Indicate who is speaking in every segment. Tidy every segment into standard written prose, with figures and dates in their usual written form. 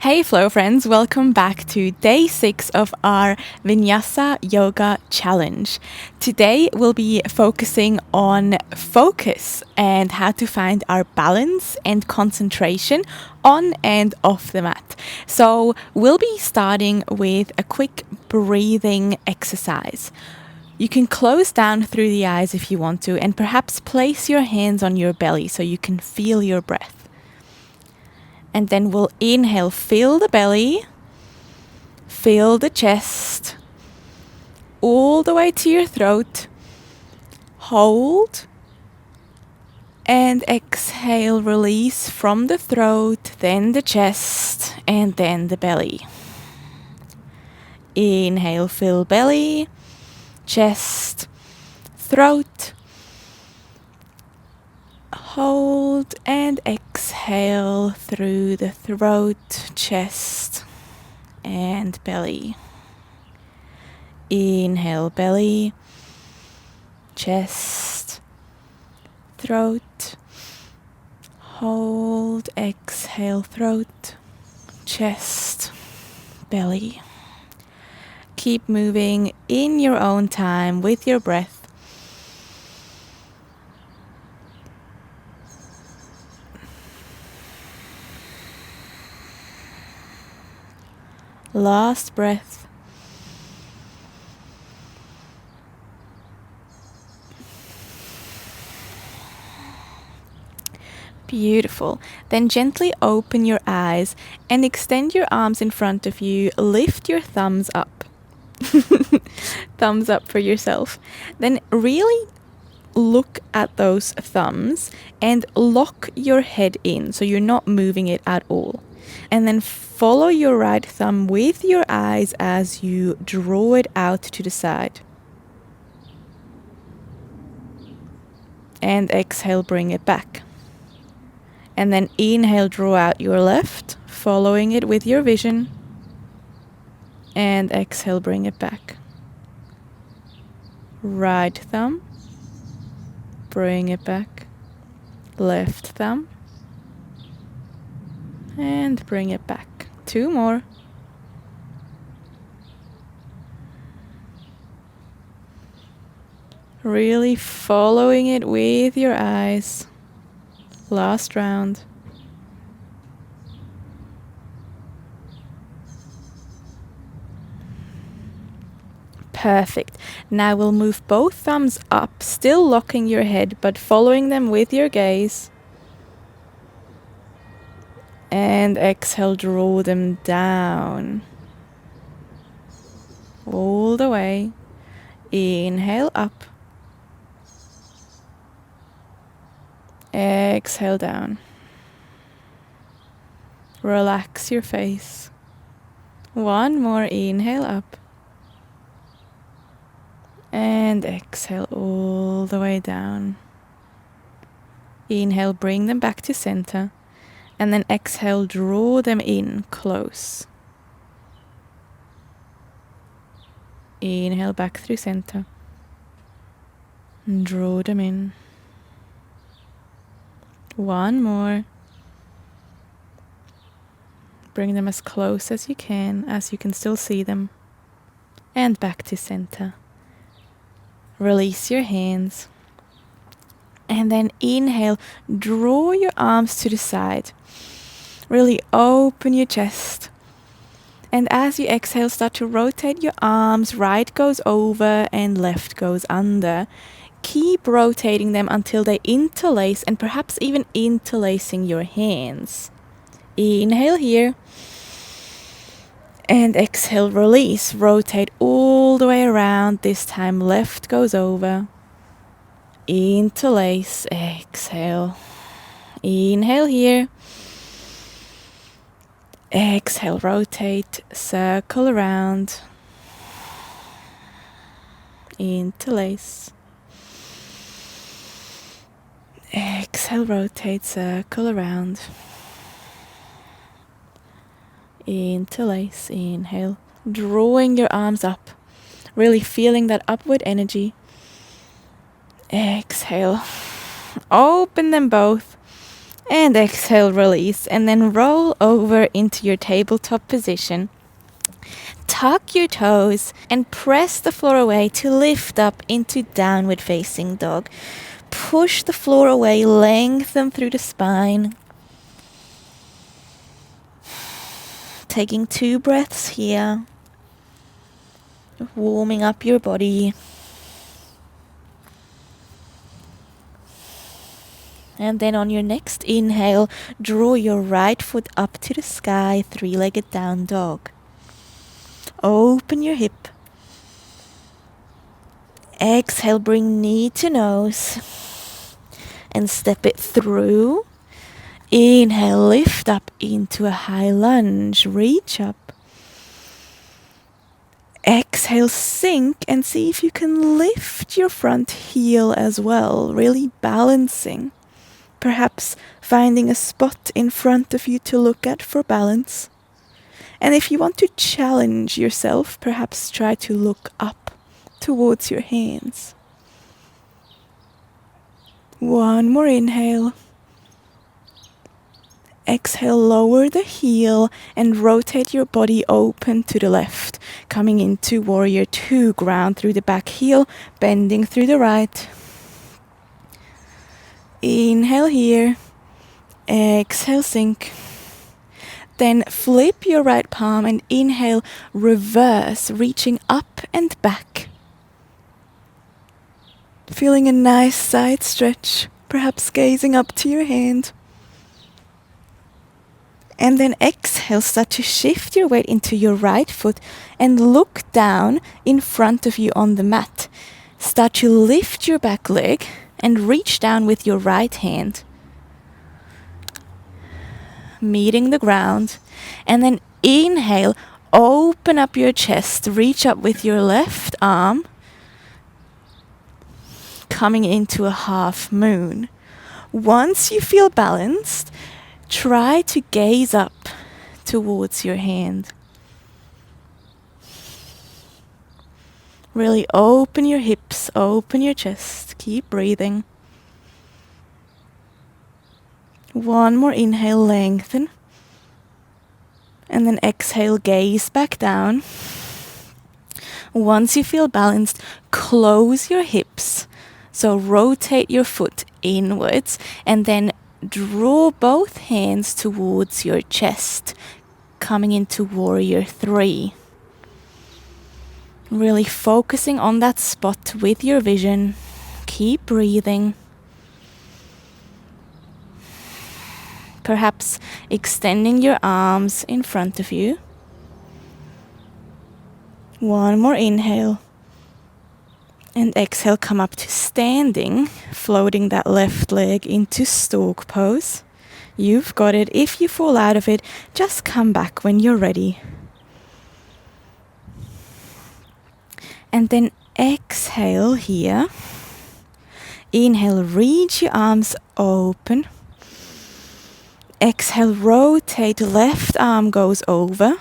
Speaker 1: Hey Flow friends, welcome back to day 6 of our Vinyasa Yoga challenge. Today we'll be focusing on focus and how to find our balance and concentration on and off the mat. So we'll be starting with a quick breathing exercise. You can close down through the eyes if you want to, and perhaps place your hands on your belly so you can feel your breath. And then we'll inhale, fill the belly, fill the chest, all the way to your throat. Hold. And exhale, release from the throat, then the chest, and then the belly. Inhale, fill belly, chest, throat. Hold and exhale through the throat, chest, and belly. Inhale, belly, chest, throat. Hold, exhale, throat, chest, belly. Keep moving in your own time with your breath. Last breath. Beautiful. Then gently open your eyes and extend your arms in front of you. Lift your thumbs up. Thumbs up for yourself. Then really look at those thumbs and lock your head in so you're not moving it at all. And then follow your right thumb with your eyes as you draw it out to the side. And exhale, bring it back. And then inhale, draw out your left, following it with your vision. And exhale, bring it back. Right thumb, bring it back. Left thumb, and bring it back. 2 more. Really following it with your eyes. Last round. Perfect. Now we'll move both thumbs up, still locking your head, but following them with your gaze. And exhale, draw them down. All the way. Inhale up. Exhale down. Relax your face. 1 more. Inhale up. And exhale all the way down. Inhale, bring them back to center. And then exhale, draw them in close. Inhale back through center. And draw them in. 1 more. Bring them as close as you can still see them. And back to center. Release your hands. And then inhale, draw your arms to the side. Really open your chest. And as you exhale, start to rotate your arms. Right goes over and left goes under. Keep rotating them until they interlace, and perhaps even interlacing your hands. Inhale here. And exhale, release. Rotate all the way around. This time left goes over. Interlace. Exhale. Inhale here. Exhale, rotate. Circle around. Interlace. Exhale, rotate. Circle around. Interlace. Inhale. Drawing your arms up. Really feeling that upward energy. Exhale. Open them both. And exhale, release. And then roll over into your tabletop position. Tuck your toes and press the floor away to lift up into downward facing dog. Push the floor away, lengthen through the spine. Taking 2 breaths here. Warming up your body. And then on your next inhale, draw your right foot up to the sky, 3-legged down dog. Open your hip. Exhale, bring knee to nose. And step it through. Inhale, lift up into a high lunge. Reach up. Exhale, sink and see if you can lift your front heel as well, really balancing. Perhaps finding a spot in front of you to look at for balance. And if you want to challenge yourself, perhaps try to look up towards your hands. One more inhale. Exhale, lower the heel and rotate your body open to the left. Coming into warrior 2, ground through the back heel, bending through the right. Inhale here. Exhale, sink. Then flip your right palm and inhale, reverse, reaching up and back. Feeling a nice side stretch, perhaps gazing up to your hand. And then exhale, start to shift your weight into your right foot and look down in front of you on the mat. Start to lift your back leg and reach down with your right hand, meeting the ground. And then inhale, open up your chest, reach up with your left arm, coming into a half moon. Once you feel balanced, try to gaze up towards your hand. Really open your hips, open your chest. Keep breathing. One more inhale, lengthen. And then exhale, gaze back down. Once you feel balanced, close your hips. So rotate your foot inwards and then draw both hands towards your chest, coming into warrior 3. Really focusing on that spot with your vision. Keep breathing. Perhaps extending your arms in front of you. One more inhale. And exhale, come up to standing, floating that left leg into stork pose. You've got it. If you fall out of it, just come back when you're ready. And then exhale here. Inhale, reach your arms open. Exhale, rotate, left arm goes over.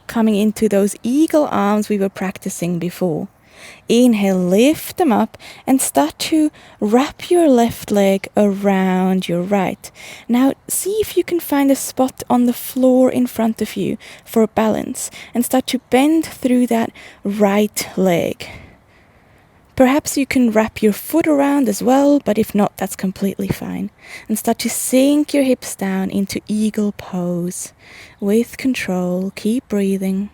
Speaker 1: Coming into those eagle arms we were practicing before. Inhale, lift them up and start to wrap your left leg around your right. Now see if you can find a spot on the floor in front of you for balance and start to bend through that right leg. Perhaps you can wrap your foot around as well, but if not, that's completely fine. And start to sink your hips down into eagle pose with control. Keep breathing.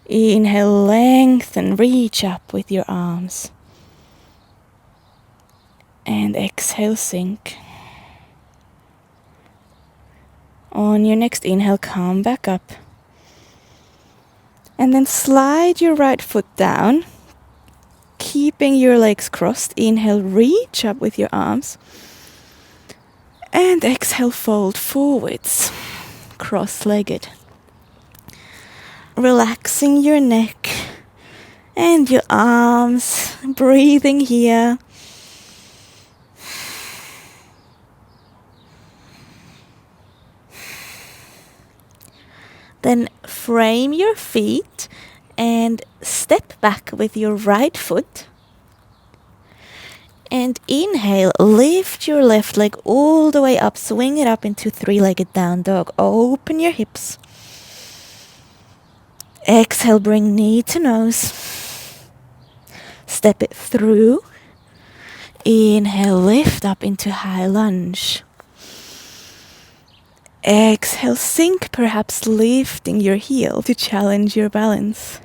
Speaker 1: Inhale, lengthen, reach up with your arms. And exhale, sink. On your next inhale, come back up. And then slide your right foot down, keeping your legs crossed. Inhale, reach up with your arms. And exhale, fold forwards, cross-legged. Relaxing your neck and your arms, breathing here. Then frame your feet and step back with your right foot. And inhale, lift your left leg all the way up, swing it up into three-legged down dog. Open your hips. Exhale, bring knee to nose. Step it through. Inhale, lift up into high lunge. Exhale, sink, perhaps lifting your heel to challenge your balance.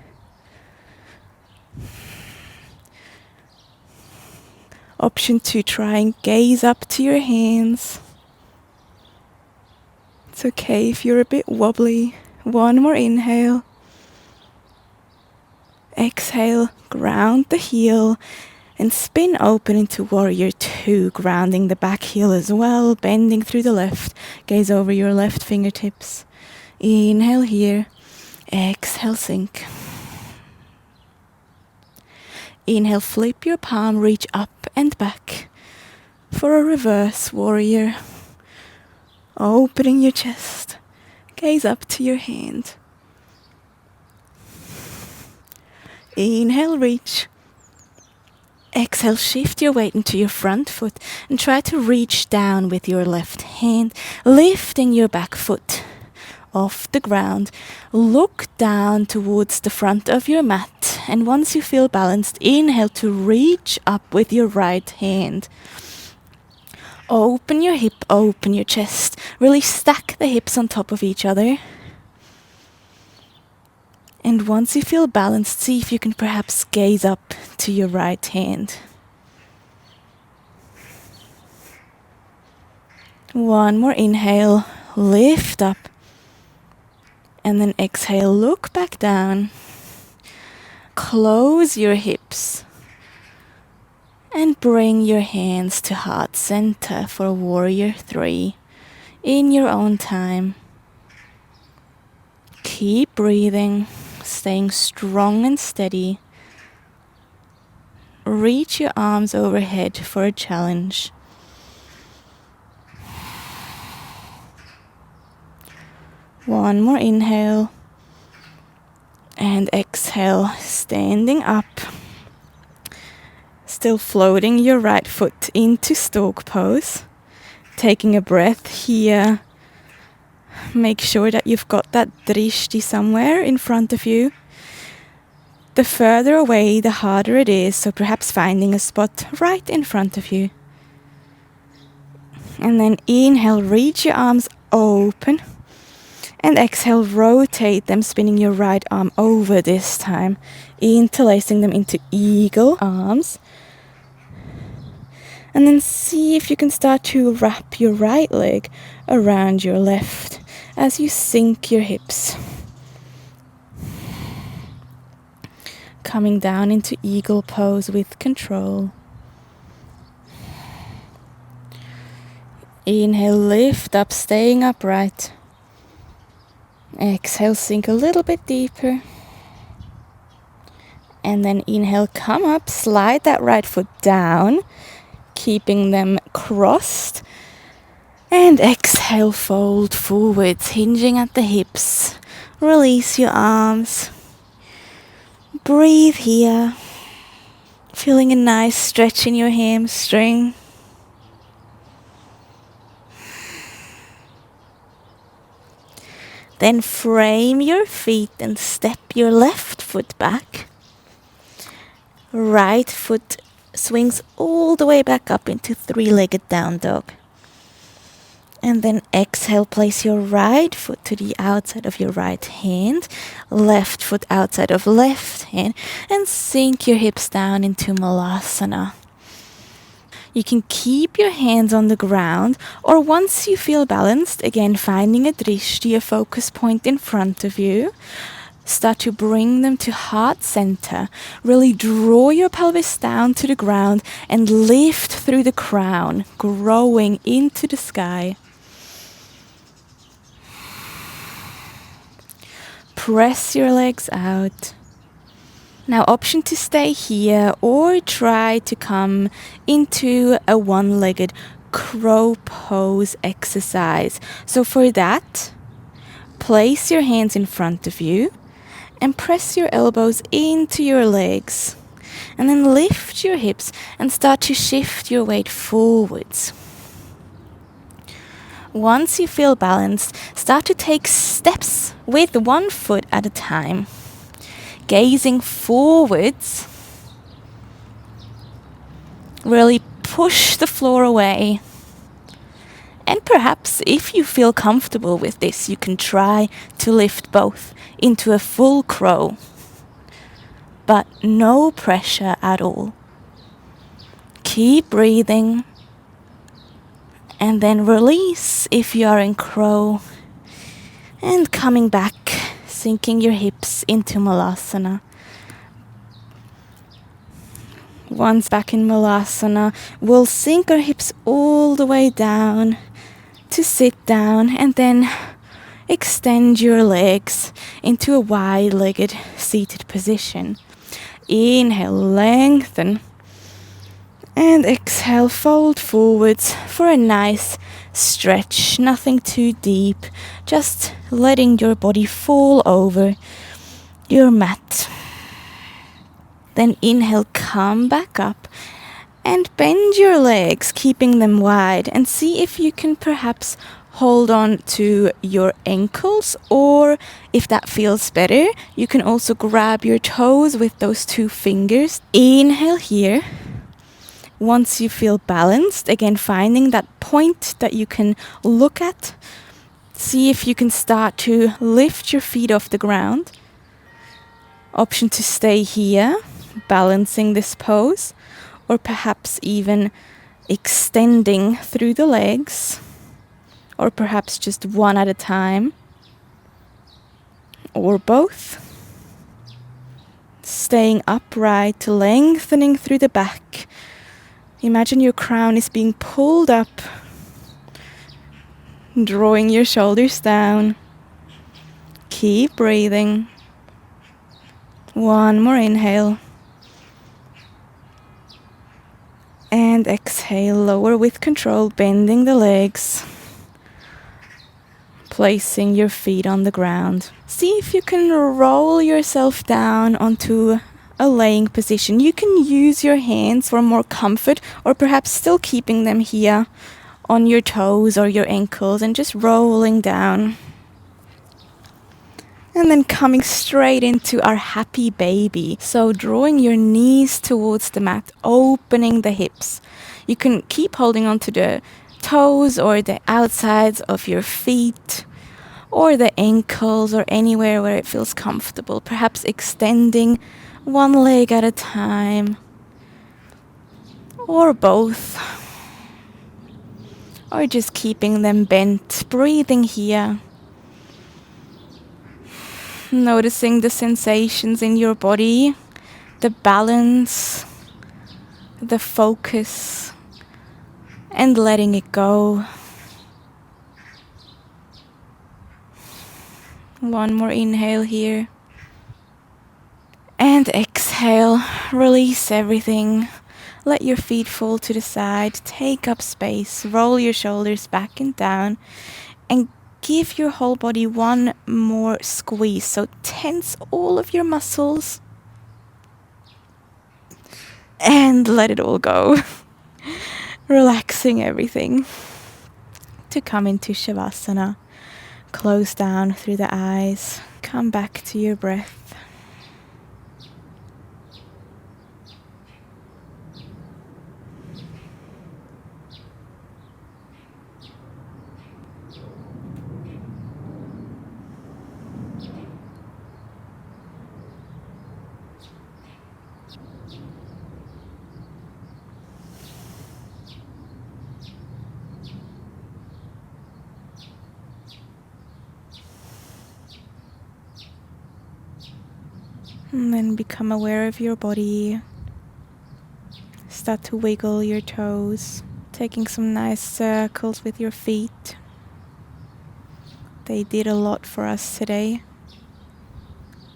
Speaker 1: Option 2, try and gaze up to your hands. It's okay if you're a bit wobbly. One more inhale. Exhale, ground the heel and spin open into warrior 2, grounding the back heel as well, bending through the left. Gaze over your left fingertips. Inhale here. Exhale, sink. Inhale, flip your palm, reach up and back for a reverse warrior. Opening your chest. Gaze up to your hand. Inhale, reach. Exhale, shift your weight into your front foot and try to reach down with your left hand, lifting your back foot off the ground. Look down towards the front of your mat, and once you feel balanced, inhale to reach up with your right hand. Open your hip, open your chest. Really stack the hips on top of each other. And once you feel balanced, see if you can perhaps gaze up to your right hand. One more inhale, lift up. And then exhale, look back down. Close your hips. And bring your hands to heart center for warrior 3 in your own time. Keep breathing. Staying strong and steady. Reach your arms overhead for a challenge. One more inhale. And exhale, standing up. Still floating your right foot into stork pose. Taking a breath here. Make sure that you've got that drishti somewhere in front of you. The further away, the harder it is, so perhaps finding a spot right in front of you. And then inhale, reach your arms open. And exhale, rotate them, spinning your right arm over this time. Interlacing them into eagle arms. And then see if you can start to wrap your right leg around your left as you sink your hips. Coming down into eagle pose with control. Inhale, lift up, staying upright. Exhale, sink a little bit deeper. And then inhale, come up, slide that right foot down, keeping them crossed. And exhale, fold forwards, hinging at the hips. Release your arms. Breathe here. Feeling a nice stretch in your hamstring. Then frame your feet and step your left foot back. Right foot swings all the way back up into three-legged down dog. And then exhale, place your right foot to the outside of your right hand, left foot outside of left hand, and sink your hips down into Malasana. You can keep your hands on the ground, or once you feel balanced, again finding a drishti, a focus point in front of you, start to bring them to heart center. Really draw your pelvis down to the ground and lift through the crown, growing into the sky. Press your legs out. Now, option to stay here or try to come into a one-legged crow pose exercise. So for that, place your hands in front of you and press your elbows into your legs. And then lift your hips and start to shift your weight forwards. Once you feel balanced, start to take steps with one foot at a time. Gazing forwards, really push the floor away. And perhaps if you feel comfortable with this, you can try to lift both into a full crow. But no pressure at all. Keep breathing. And then release if you are in crow. And coming back, sinking your hips into Malasana. Once back in Malasana, we'll sink our hips all the way down to sit down, and then extend your legs into a wide-legged seated position. Inhale, lengthen. And exhale, fold forwards for a nice stretch. Nothing too deep, just letting your body fall over your mat. Then inhale, come back up and bend your legs, keeping them wide, and see if you can perhaps hold on to your ankles, or if that feels better, you can also grab your toes with those 2 fingers. Inhale here. Once you feel balanced, again finding that point that you can look at, see if you can start to lift your feet off the ground. Option to stay here, balancing this pose, or perhaps even extending through the legs, or perhaps just one at a time, or both. Staying upright, lengthening through the back. Imagine your crown is being pulled up, drawing your shoulders down. Keep breathing. One more inhale. And exhale, lower with control, bending the legs. Placing your feet on the ground. See if you can roll yourself down onto a laying position. You can use your hands for more comfort, or perhaps still keeping them here on your toes or your ankles and just rolling down. And then coming straight into our happy baby. So drawing your knees towards the mat, opening the hips. You can keep holding on to the toes or the outsides of your feet, or the ankles, or anywhere where it feels comfortable. Perhaps extending one leg at a time, or both, or just keeping them bent. Breathing here. Noticing the sensations in your body, the balance, the focus, and letting it go. One more inhale here. And exhale, release everything. Let your feet fall to the side, take up space, roll your shoulders back and down, and give your whole body one more squeeze. So tense all of your muscles and let it all go. Relaxing everything. To come into Shavasana. Close down through the eyes. Come back to your breath. And then become aware of your body. Start to wiggle your toes, taking some nice circles with your feet. They did a lot for us today.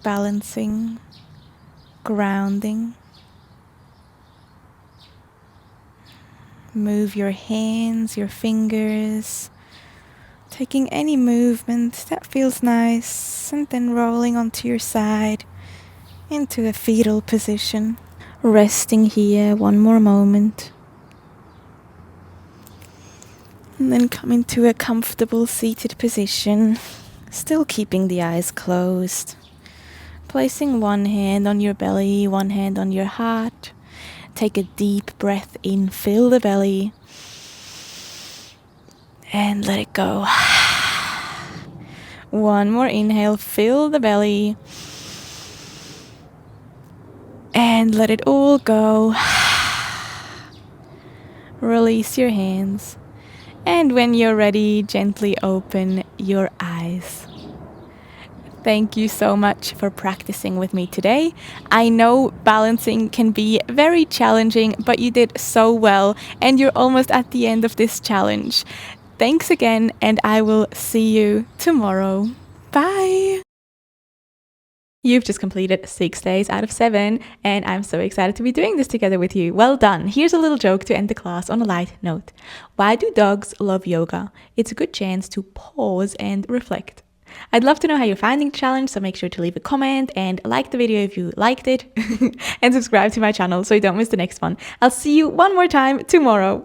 Speaker 1: Balancing, grounding. Move your hands, your fingers, taking any movement that feels nice, and then rolling onto your side into a fetal position. Resting here one more moment. And then come into a comfortable seated position, still keeping the eyes closed. Placing one hand on your belly, one hand on your heart. Take a deep breath in, fill the belly. And let it go. One more inhale, fill the belly. And let it all go. Release your hands. And when you're ready, gently open your eyes. Thank you so much for practicing with me today. I know balancing can be very challenging, but you did so well, and you're almost at the end of this challenge. Thanks again, and I will see you tomorrow. Bye! You've just completed 6 days out of 7, and I'm so excited to be doing this together with you. Well done. Here's a little joke to end the class on a light note. Why do dogs love yoga? It's a good chance to pause and reflect. I'd love to know how you're finding the challenge, so make sure to leave a comment and like the video if you liked it and subscribe to my channel so you don't miss the next one. I'll see you one more time tomorrow.